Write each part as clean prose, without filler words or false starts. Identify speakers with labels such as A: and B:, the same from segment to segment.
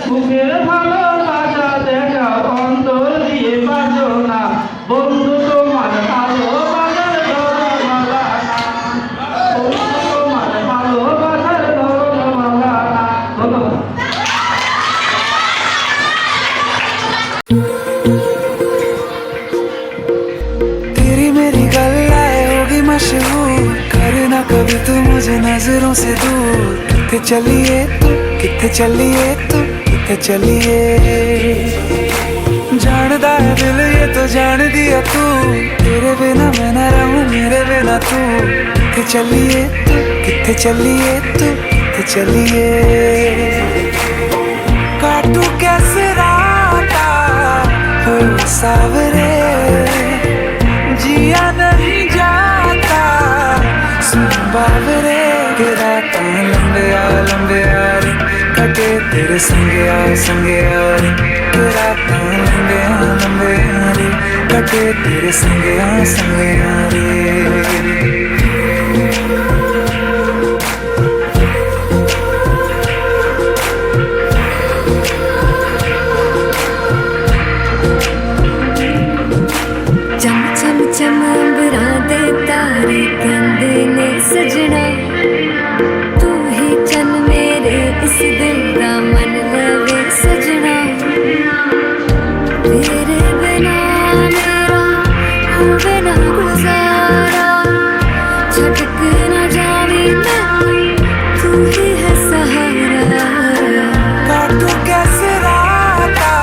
A: মুখের ভালোবাসা দেখা অন্তর দিয়ে বাজো না বন্ধু তোমার ভালোবাসার ধরমালা না বন্ধু তোমার ভালোবাসার ধরমালা না। ধন্যবাদ।
B: तेरी मेरी गल्लाएं होगी मशहूर, करना कभी तू मुझे नजरों से दूर। किथे चलिए तू, किथे चलिए तू, किथे चलिए। जानदा है दिल ये तो जान दिया तू, तेरे बिना मैं न रहूं मेरे बिना तू। किथे चलिए तू, किथे चलिए तू, किथे चलिए। काटू कैसे राता हो सावरे, जिया नहीं जाता सुन बावरे। के रातां लंबे यार कटे तेरे संगे यार। के रातां लंबे यार कटे तेरे संगे यार।
C: चम अंबरां दे तारे कहंदे ने सजना, तू ही चन मेरे इस दिल दा मन लवे सजना। तेरे बिना मेरा होवे ना गुजारा, छटक ना जावे मैं तू ही है सहारा।
B: काटू कैसे राता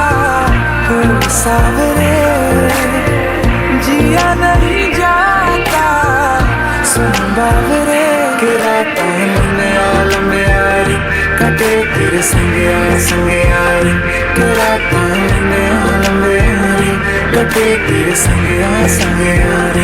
B: हो सावरे, जिया नहीं जाता सुन बावरे। के रातां लंबे यार कटे तेरे संगे यार। के रातां लंबे यार कटे तेरे संगे यार।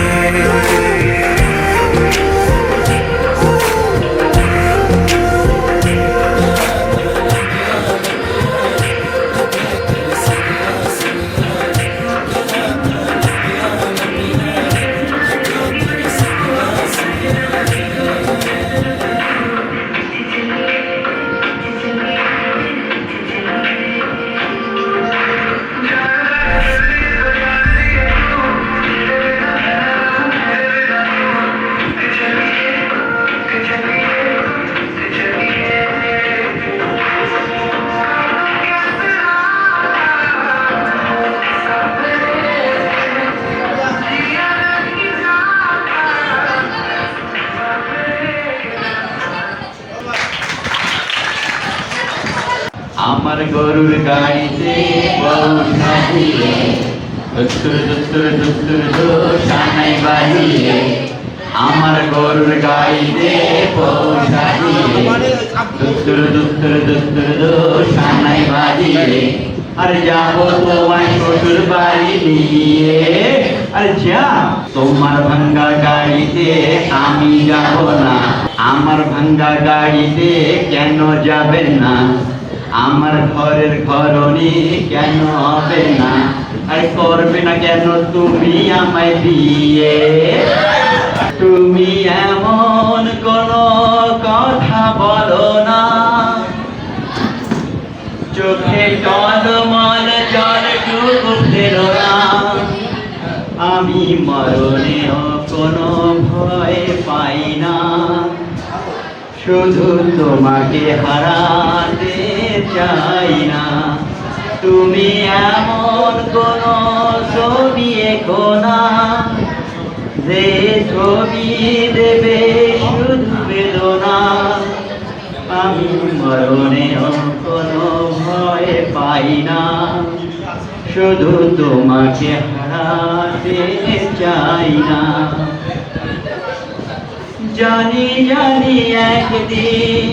A: আমার গরুর গাড়িতে বউ সাজিয়ে দুত্তুর সানাই বাজিয়ে। আমার গরুর গাড়িতে বউ সাজিয়ে দুত্তুর সানাই বাজিয়ে। আর যাবো তোমায় শ্বশুর বাড়ি নিয়ে। আর যা তোমার ভাঙ্গা গাড়িতে আমি যাব না। আমার ভাঙ্গা গাড়িতে কেন যাবেন না? আমার ঘরের ঘরণী কেন হবে না? আর করবে না কেন তুমি আমায় বিয়ে? তুমি এমন কোন কথা বলো না, চোখে টলমল জলটুকু ফেলো না। আমি মরণেও কোনো ভয় পাই না, শুধু তোমাকে হারাতে চাই না। তুমি এমন কোন ছবি এঁকো না, যে ছবি দেবে শুধু বেদনা। আমি মরণেও কোনো ভয় পাই না, শুধু তোমাকে হারাতে চাই না। জানি একদিন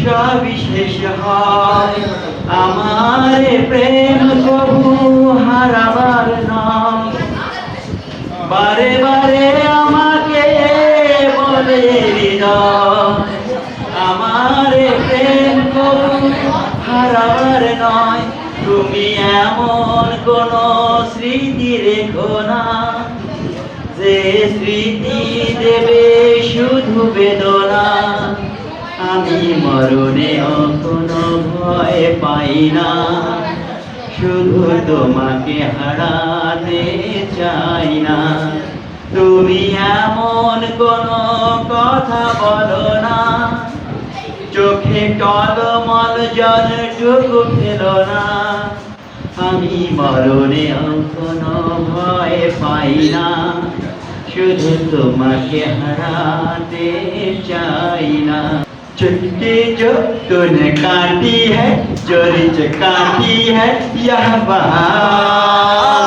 A: সবই শেষ হয়, আমার প্রেম কবু হারাবার নয়। বারে বারে আমাকে বলে হৃদয়, আমার প্রেম কবু হারাবার নয়। তুমি এমন কোন স্মৃতি রেখো না, যে স্মৃতি দেবে শুধু বেদনা। আমি মরণেও কোনো ভয় পাই না, শুধু তোমাকে হারাতে চাই না। তুমি এমন কোনো কথা বলো না, চোখে টলমল জলটুকু ফেলো না। আমি মরণেও কোনো ভয় পাই না, শুধু তোমাকে হারাতে চাই না। चुटकी जो तूने काटी है, चोरी जो काटी है यह बहार।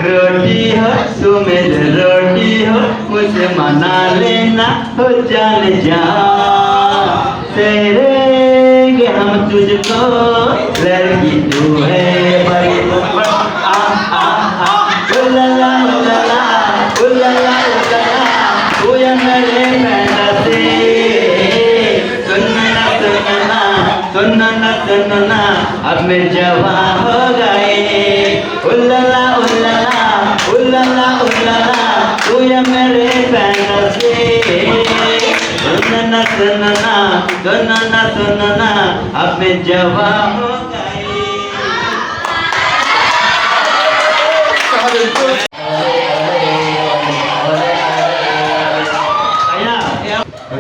A: रोटी हो तू मेरी रोटी हो, मुझे मना लेना हो जान जा। तेरे हम तुझको, लड़की तू है बड़ी ऊपर। आ आ आ उल्ला उल्ला उल्ला उल्ला, तू ये मेरे फैंटेसी। सुनना अब मैं जवान हो गए। उल्ला उल्ला उल्ला उल्ला, तू ये मेरे फैंटेसी। सुनना अब मैं जवान हो गए।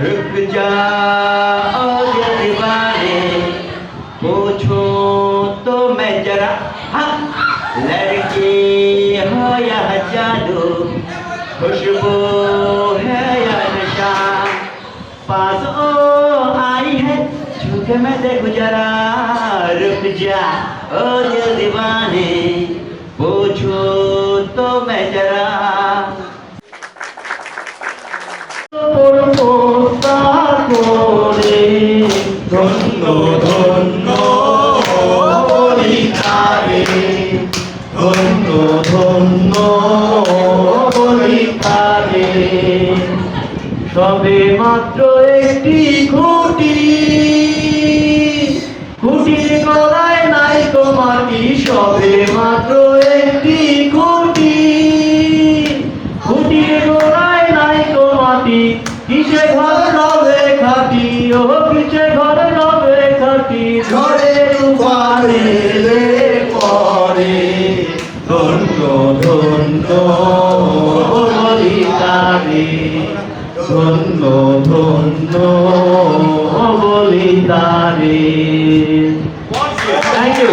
A: रुक जाओ दीवाने, पूछो तो मैं जरा, हाँ लड़की हो या जादू, खुशबू है या नशा, पास ओ आई है छूके मैं देखूं जरा। रुक जा ओ दिल दीवाने, पूछो तो मैं जरा।
D: ধন্য ধন্য বলিতারে, ধন্য ধন্য বলিতারে।
A: সবে মাত্র একটি খুঁটি, খুঁটির গলায় নাই তোমাটি। সবে মাত্র একটি খুঁটি, খুঁটির গলায় নাই তোমাটি। কিসে ঘর রবে খাটি, ও কিসে ঘর রবে খাটি।
D: ঝড়ে তুফানে পরে, ধন্য ধন্য বলিতারে, ধন্য ধন্য বলিতারে।
A: Thank you.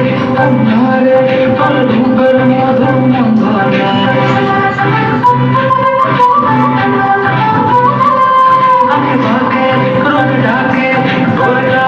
B: तुम्हारे पलकों पर मधु मंगना आगे भागे रुक जाके